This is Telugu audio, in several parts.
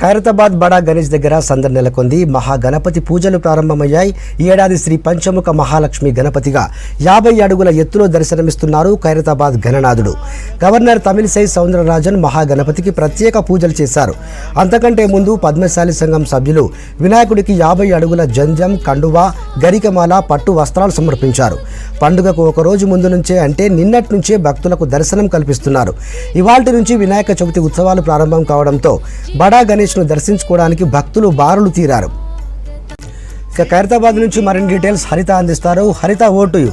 ఖైరతాబాద్ బడా గణేష్ దగ్గర సందడి నెలకొంది. మహాగణపతి పూజలు ప్రారంభమయ్యాయి. ఈ ఏడాది శ్రీ పంచముఖ మహాలక్ష్మి గణపతిగా 50 అడుగుల ఎత్తులో దర్శనమిస్తున్నారు ఖైరతాబాద్ గణనాథుడు. గవర్నర్ తమిళిసై సౌందరరాజన్ మహాగణపతికి ప్రత్యేక పూజలు చేశారు. అంతకంటే ముందు పద్మశాలి సంఘం సభ్యులు వినాయకుడికి 50 అడుగుల జంజం, కండువా, గరికమాల, పట్టు వస్త్రాలు సమర్పించారు. పండుగకు ఒక రోజు ముందు నుంచే అంటే నిన్నటి నుంచే భక్తులకు దర్శనం కల్పిస్తున్నారు. ఇవాల్టి నుంచి వినాయక చవితి ఉత్సవాలు ప్రారంభం కావడంతో బడా గణేష్ దర్శించుకోవడానికి భక్తులు బారులు తీరారు. ఇక ఖైరతాబాద్ నుంచి మరిన్ని డీటెయిల్స్ హరిత అందిస్తారు. హరిత, ఓటు యు.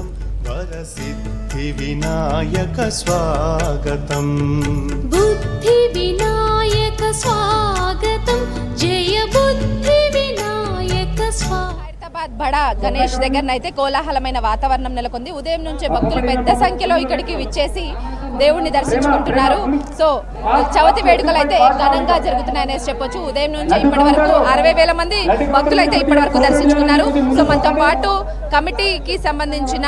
వినాయక స్వాగతం, బుద్ధి వినాయక స్వాగతం, జయ బుద్ధి వినాయక స్వాగతం. ఖైరతాబాద్ బడా గణేష్ దగ్గరనైతే కోలాహలమైన వాతావరణం నెలకొంది. ఉదయం నుంచే భక్తులు పెద్ద సంఖ్యలో ఇక్కడికి విచ్చేసి దేవుణ్ణి దర్శించుకుంటున్నారు. సో చవితి వేడుకలు అయితే ఘనంగా జరుగుతున్నాయనేసి చెప్పొచ్చు. ఉదయం నుంచి ఇప్పటి వరకు 60,000 మంది భక్తులు అయితే ఇప్పటి వరకు దర్శించుకున్నారు. సో మనతో పాటు కమిటీకి సంబంధించిన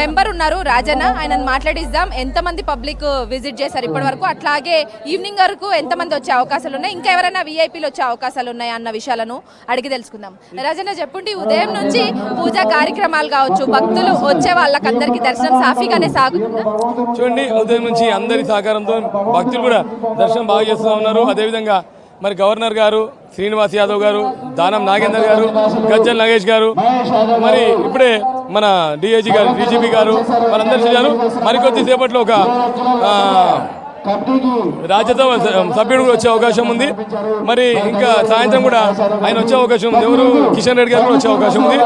మెంబర్ ఉన్నారు, రాజన్న. ఆయనను మాట్లాడిద్దాం. ఎంతమంది పబ్లిక్ విజిట్ చేశారు ఇప్పటి వరకు, అట్లాగే ఈవినింగ్ వరకు ఎంతమంది వచ్చే అవకాశాలు ఉన్నాయి, ఇంకా ఎవరైనా విఐపీలు వచ్చే అవకాశాలు ఉన్నాయా అన్న విషయాలను అడిగి తెలుసుకుందాం. రాజన్న, చెప్పండి, ఉదయం నుంచి పూజా కార్యక్రమాలు కావచ్చు, భక్తులు వచ్చే వాళ్ళకందరికీ దర్శనం సాఫీగానే సాగుతుందా? చూడండి, ఉదయం నుంచి అందరి సహకారంతో భక్తులు కూడా దర్శనం బాగా చేస్తూ ఉన్నారు. అదేవిధంగా మరి గవర్నర్ గారు శ్రీనివాస్ యాదవ్ గారు, దానం నాగేందర్ గారు, గజ్జల్ నగేష్ గారు, మరి ఇప్పుడే మన డిఐజీ గారు, డీజీపీ గారు మనందరూ చేశారు. మరికొద్ది సేపట్లో ఒక రాజ్యసభ సభ్యుడు కూడా వచ్చే అవకాశం ఉంది. మరి ఇంకా సాయంత్రం కూడా ఆయన వచ్చే అవకాశం ఉంది. ఎవరు, కిషన్ రెడ్డి గారు కూడా వచ్చే అవకాశం ఉంది.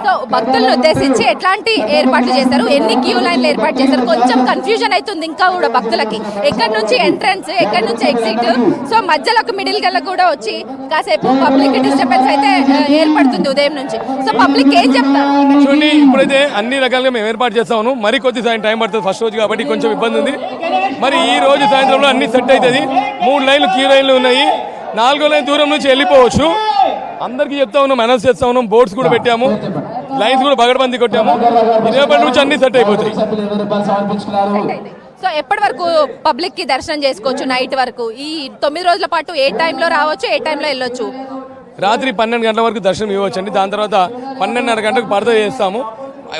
సో భక్తులను ఉద్దేశించి ఎట్లాంటి ఏర్పాట్లు చేశారు, ఎన్ని క్యూ లైన్లు ఏర్పాటు చేశారు? కొంచెం కన్ఫ్యూజన్ అవుతుంది ఇంకా కూడా భక్తులకి, ఎక్కడి నుంచి ఎంట్రన్స్, ఎక్కడి నుంచి ఎగ్జిట్. సో మధ్యలో ఒక మిడిల్ గల్ల కూడా వచ్చి కాసేపు పబ్లిక్ డిస్టర్బెన్స్ అయితే ఏర్పడుతుంది ఉదయం నుంచి. సో పబ్లిక్ ఏం చెప్తారు? చూడండి, ఇప్పుడైతే అన్ని రకాలుగా మేము ఏర్పాటు చేస్తాము. మరి కొద్ది టైం పడుతుంది, ఫస్ట్ రోజు కాబట్టి కొంచెం ఇబ్బంది ఉంది. మరి ఈ రోజు సాయంత్రంలో అన్ని సెట్ అవుతుంది. 3 లైన్లు క్యూ లైన్లు ఉన్నాయి. 4వ లైన్ దూరం నుంచి వెళ్ళిపోవచ్చు. అందరికీ చెప్తా ఉన్నాం, అనౌన్స్ చేస్తా ఉన్నాం, బోర్డ్స్ కూడా పెట్టాము, లైన్స్ కూడా బగడబంది కొట్టాము. రేపటి నుంచి అన్ని సెట్ అయిపోతాయి. సో ఎప్పటి వరకు పబ్లిక్ కి దర్శనం చేసుకోవచ్చు? నైట్ వరకు, ఈ 9 రోజుల పాటు ఏ టైంలో రావచ్చు, ఏ టైంలో వెళ్ళొచ్చు? రాత్రి 12 గంటల వరకు దర్శనం ఇవ్వచ్చండి. దాని తర్వాత 12:30 గంటలకు పరద చేస్తాము.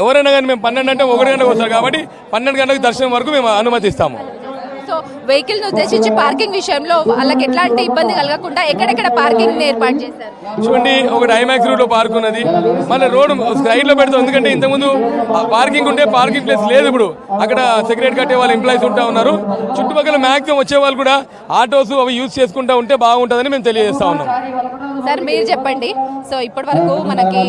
ఎవరైనా కానీ మేము 12 అంటే 1 గంటకు వస్తారు కాబట్టి 12 గంటలకు దర్శనం వరకు మేము అనుమతిస్తాము. సో వెహికల్ ను ఉద్దేశించి పార్కింగ్ విషయంలో వాళ్ళకి ఎట్లాంటి ఇబ్బంది కలగకుండా ఎక్కడెక్కడ పార్కింగ్ ఏర్పాటు చేశారు? చూడండి, ఒకటి ఐమాక్స్ రూట్ లో పార్క్ ఉన్నది, మళ్ళీ రోడ్ సైడ్ లో పెడతాం. ఎందుకంటే ఇంతకుముందు పార్కింగ్ ఉంటే పార్కింగ్ ప్లేస్ లేదు. ఇప్పుడు అక్కడ సెక్యూరిటీ కట్టే వాళ్ళు ఎంప్లాయీస్ ఉంటా ఉన్నారు. చుట్టుపక్కల మాక్సిమం వచ్చే వాళ్ళు కూడా ఆటోస్ అవి యూజ్ చేసుకుంటా ఉంటే బాగుంటుందని మేము తెలియజేస్తా ఉన్నాం. సార్ మీరు చెప్పండి. సో ఇప్పటి వరకు మనకి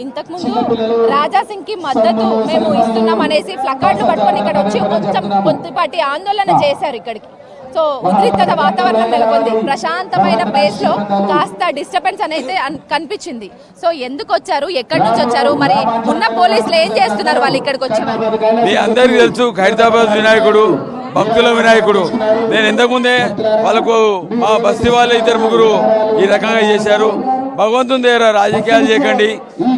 ఇంతకు ముందు రాజా సింగ్ కి మద్దతు మేము ఇస్తున్నాం అనేసి ప్లకార్డులు పట్టుకొని ఇక్కడ వచ్చి కొంచెం కొద్దిపాటి ఆందోళన చేశారు ఇక్కడికి. సో ఉద్రిక్తత వాతావరణం నెలకొంది. ప్రశాంతమైన ప్లేస్ లో కాస్త డిస్టర్బెన్స్ అనేది కనిపించింది. సో ఎందుకు వచ్చారు, ఎక్కడి నుంచి వచ్చారు, మరి ఉన్న పోలీసులు ఏం చేస్తున్నారు వాళ్ళు ఇక్కడికి వచ్చేవారు? మీ అందరికీ తెలుసు, ఖైరతాబాద్ వినాయకుడు భక్తుల వినాయకుడు. నేను ఇంతకుముందే వాళ్ళకు మా బస్తీ వాళ్ళు 2-3 ఈ రకంగా చేశారు. భగవంతుని దగ్గర రాజకీయాలు చేయకండి.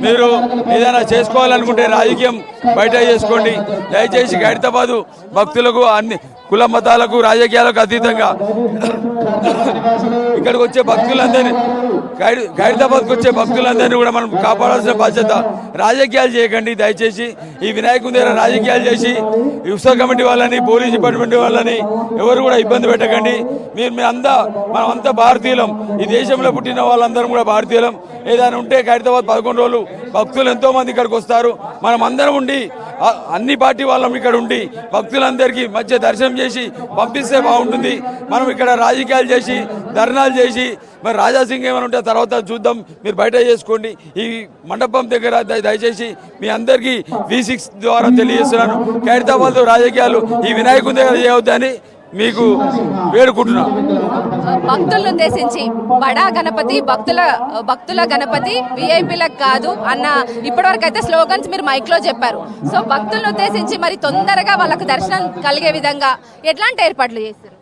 మీరు ఏదైనా చేసుకోవాలనుకుంటే రాజకీయం బయట చేసుకోండి. దయచేసి ఖైరతాబాదు భక్తులకు, అన్ని కుల మతాలకు, రాజకీయాలకు అతీతంగా ఇక్కడికి వచ్చే భక్తులందరినీ, ఖైరతాబాద్కి వచ్చే భక్తులందరినీ కూడా మనం కాపాడాల్సిన బాధ్యత. రాజకీయాలు చేయకండి దయచేసి. ఈ వినాయకుని దగ్గర రాజకీయాలు చేసి ఉత్సవ కమిటీ వాళ్ళని, పోలీస్ డిపార్ట్మెంట్ వాళ్ళని ఎవరు కూడా ఇబ్బంది పెట్టకండి. మనమంతా భారతీయులం. ఈ దేశంలో పుట్టిన వాళ్ళందరం కూడా భారతీయులం. ఏదైనా ఉంటే ఖైరతాబాద్ 11 రోజులు భక్తులు ఎంతో మంది ఇక్కడికి వస్తారు. మనం అందరం ఉండి, అన్ని పార్టీ వాళ్ళం ఇక్కడ ఉండి భక్తులందరికీ మధ్య దర్శనం చేసి పంపిస్తే బాగుంటుంది. మనం ఇక్కడ రాజకీయాలు చేసి, ధర్నాలు చేసి, మరి రాజాసింగ్ ఏమైనా ఉంటే తర్వాత చూద్దాం, మీరు బయట చేసుకోండి. ఈ మండపం దగ్గర దయచేసి మీ అందరికీ V6 ద్వారా తెలియజేస్తున్నాను, ఖైరతాబాద్లో రాజకీయాలు ఈ వినాయకుని దగ్గర చేయవద్దని మీకు వేడుకుంటున్నాను. భక్తులను ఉద్దేశించి బడా గణపతి భక్తుల గణపతి, విఐపీలకు కాదు అన్న ఇప్పటివరకు అయితే స్లోగన్స్ మీరు మైక్ లో చెప్పారు. సో భక్తులను ఉద్దేశించి మరి తొందరగా వాళ్ళకు దర్శనం కలిగే విధంగా ఎట్లాంటి ఏర్పాట్లు చేస్తారు?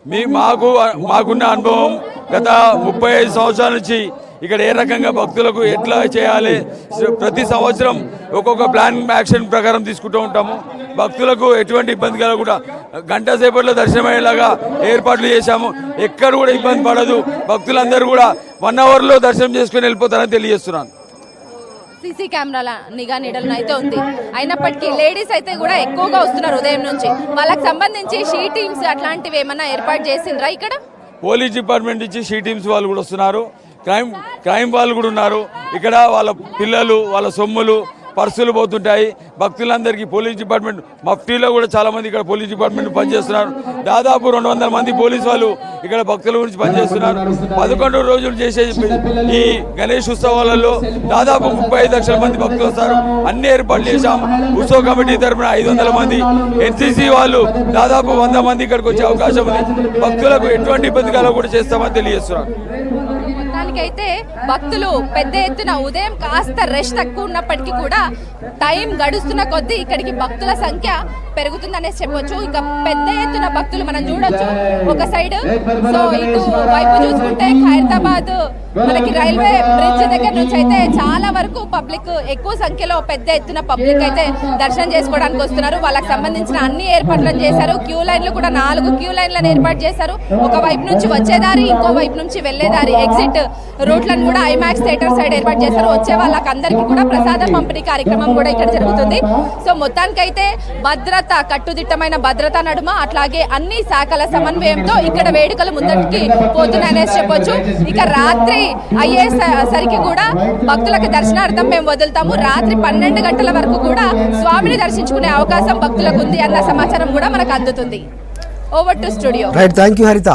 మాకున్న అనుభవం గత 35 సంవత్సరాల నుంచి ఇక్కడ ఏ రకంగా భక్తులకు ఎట్లా చేయాలి, ప్రతి సంవత్సరం ఒక్కొక్క ప్లాన్ యాక్షన్ ప్రకారం తీసుకుంటూ ఉంటాము. భక్తులకు ఎటువంటి ఇబ్బంది కలగకుండా గంట సేపట్లో దర్శనమయ్యేలాగా ఏర్పాట్లు చేశాము. ఎక్కడ కూడా ఇబ్బంది పడదు. భక్తులందరూ కూడా 1 అవర్లో దర్శనం చేసుకుని వెళ్ళిపోతారని తెలియజేస్తున్నాను. సీసీ కెమెరాల నిఘా నీడలను అయితే ఉంది. అయినప్పటికీ లేడీస్ అయితే కూడా ఎక్కువగా వస్తున్నారు ఉదయం నుంచి. వాళ్ళకి సంబంధించి షీ టీమ్స్ అట్లాంటివి ఏమన్నా ఏర్పాటు చేసిండ్రా ఇక్కడ? పోలీస్ డిపార్ట్మెంట్ నుంచి షీ టీమ్స్ వాళ్ళు కూడా వస్తున్నారు. క్రైమ్ వాళ్ళు కూడా ఉన్నారు. ఇక్కడ వాళ్ళ పిల్లలు, వాళ్ళ సొమ్ములు, పర్సులు పోతుంటాయి. భక్తులందరికీ పోలీస్ డిపార్ట్మెంట్ మఫ్టీలో కూడా చాలా మంది ఇక్కడ పోలీస్ డిపార్ట్మెంట్ పనిచేస్తున్నారు. దాదాపు 200 మంది పోలీసు వాళ్ళు ఇక్కడ భక్తుల గురించి పనిచేస్తున్నారు. 11 రోజులు చేసే ఈ గణేష్ ఉత్సవాలలో దాదాపు 35 లక్షల మంది భక్తులు వస్తారు. అన్ని ఏర్పాట్లు చేశాం. ఉత్సవ కమిటీ తరఫున 500 మంది, ఎన్సీసీ వాళ్ళు దాదాపు 100 మంది ఇక్కడికి వచ్చే అవకాశం ఉంది. భక్తులకు ఎటువంటి ఇబ్బంది కలగకుండా చేస్తామని తెలియజేస్తున్నారు. అయితే భక్తులు పెద్ద ఎత్తున ఉదయం కాస్త రష్ తక్కువ ఉన్నప్పటికీ కూడా టైం గడుస్తున్న కొద్దీ ఇక్కడికి భక్తుల సంఖ్య పెరుగుతుందనే చెప్పొచ్చు. ఇంకా పెద్ద ఎత్తున భక్తులు మనం చూడొచ్చు ఒక సైడ్. సో ఇటు వైపు చూసుకుంటే ఖైరతాబాద్ మనకి రైల్వే బ్రిడ్జ్ దగ్గర నుంచి అయితే చాలా వరకు పబ్లిక్, ఎక్కువ సంఖ్యలో పెద్ద ఎత్తున పబ్లిక్ అయితే దర్శనం చేసుకోవడానికి వస్తున్నారు. వాళ్ళకి సంబంధించిన అన్ని ఏర్పాట్లను చేశారు. క్యూ లైన్లు కూడా 4 క్యూ లైన్లను ఏర్పాటు చేశారు. ఒక వైపు నుంచి వచ్చేదారి, ఇంకో వైపు నుంచి వెళ్లేదారి, ఎగ్జిట్ రూట్లను కూడా ఐమాక్స్ థియేటర్ సైడ్ ఏర్పాటు చేశారు. వచ్చే వాళ్ళకందరికీ కూడా ప్రసాద పంపిణీ కార్యక్రమం కూడా ఇక్కడ జరుగుతుంది. సో మొత్తానికైతే భద్రత, కట్టుదిట్టమైన భద్రత నడుమ అట్లాగే అన్ని శాఖల సమన్వయంతో ఇక్కడ వేడుకలు ముందటికి పోతున్నాయనేసి చెప్పొచ్చు. ఇక రాత్రి అయ్యేసరికి కూడా భక్తులకు దర్శనార్థం మేము వదులుతాము. రాత్రి 12 గంటల వరకు కూడా స్వామిని దర్శించుకునే అవకాశం భక్తులకు ఉంది అన్న సమాచారం కూడా మనకు అందుతుంది. Over to studio. Right, thank you హరిత.